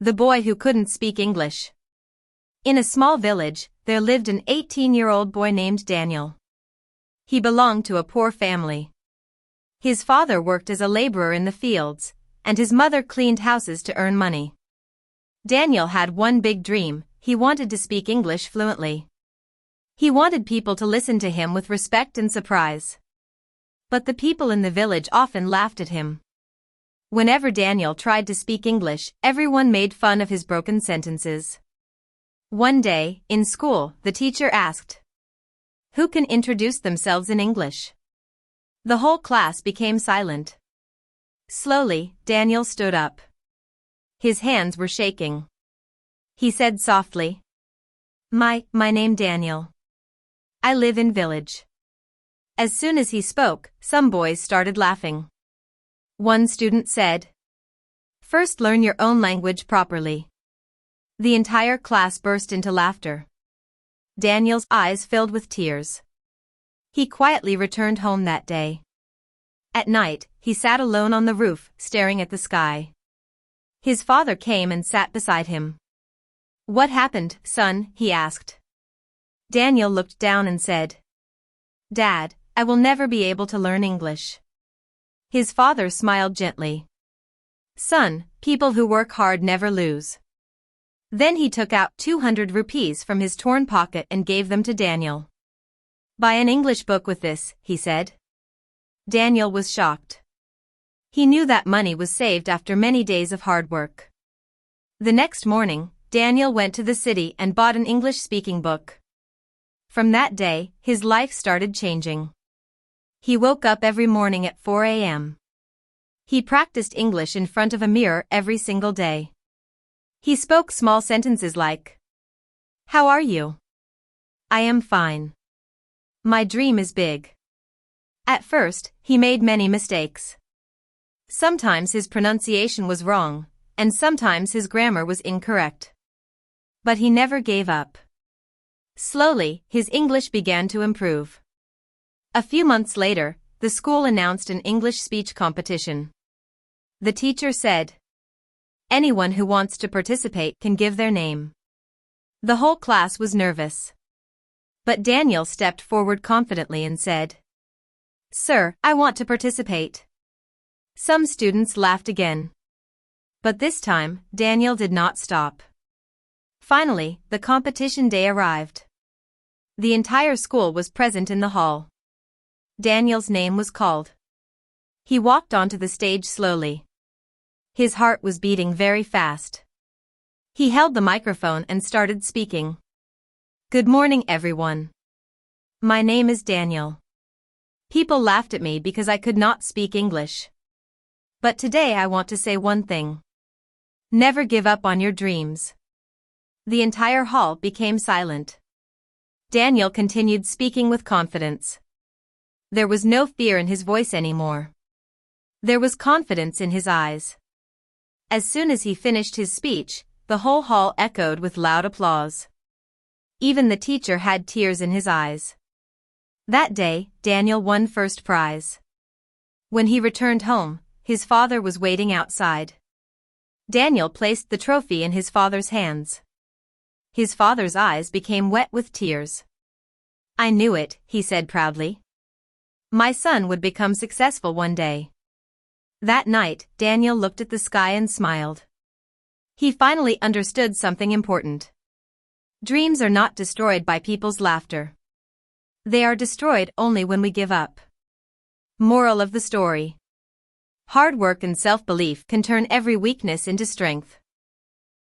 The boy who couldn't speak English. In a small village, there lived an 18-year-old boy named Daniel. He belonged to a poor family. His father worked as a laborer in the fields, and his mother cleaned houses to earn money. Daniel had one big dream: he wanted to speak English fluently. He wanted people to listen to him with respect and surprise. But the people in the village often laughed at him. Whenever Daniel tried to speak English, everyone made fun of his broken sentences. One day, in school, the teacher asked, "Who can introduce themselves in English?" The whole class became silent. Slowly, Daniel stood up. His hands were shaking. He said softly, My name Daniel. I live in village." As soon as he spoke, some boys started laughing. One student said, "First learn your own language properly." The entire class burst into laughter. Daniel's eyes filled with tears. He quietly returned home that day. At night, he sat alone on the roof, staring at the sky. His father came and sat beside him. "What happened, son?" he asked. Daniel looked down and said, "Dad, I will never be able to learn English." His father smiled gently. "Son, people who work hard never lose." Then he took out 200 rupees from his torn pocket and gave them to Daniel. "Buy an English book with this," he said. Daniel was shocked. He knew that money was saved after many days of hard work. The next morning, Daniel went to the city and bought an English-speaking book. From that day, his life started changing. He woke up every morning at 4 a.m. He practiced English in front of a mirror every single day. He spoke small sentences like, "How are you?" "I am fine." "My dream is big." At first, he made many mistakes. Sometimes his pronunciation was wrong, and sometimes his grammar was incorrect. But he never gave up. Slowly, his English began to improve. A few months later, the school announced an English speech competition. The teacher said, "Anyone who wants to participate can give their name." The whole class was nervous. But Daniel stepped forward confidently and said, "Sir, I want to participate." Some students laughed again. But this time, Daniel did not stop. Finally, the competition day arrived. The entire school was present in the hall. Daniel's name was called. He walked onto the stage slowly. His heart was beating very fast. He held the microphone and started speaking. "Good morning, everyone. My name is Daniel. People laughed at me because I could not speak English. But today I want to say one thing. Never give up on your dreams." The entire hall became silent. Daniel continued speaking with confidence. There was no fear in his voice anymore. There was confidence in his eyes. As soon as he finished his speech, the whole hall echoed with loud applause. Even the teacher had tears in his eyes. That day, Daniel won first prize. When he returned home, his father was waiting outside. Daniel placed the trophy in his father's hands. His father's eyes became wet with tears. "I knew it," he said proudly. "My son would become successful one day." That night, Daniel looked at the sky and smiled. He finally understood something important. Dreams are not destroyed by people's laughter. They are destroyed only when we give up. Moral of the story: hard work and self-belief can turn every weakness into strength.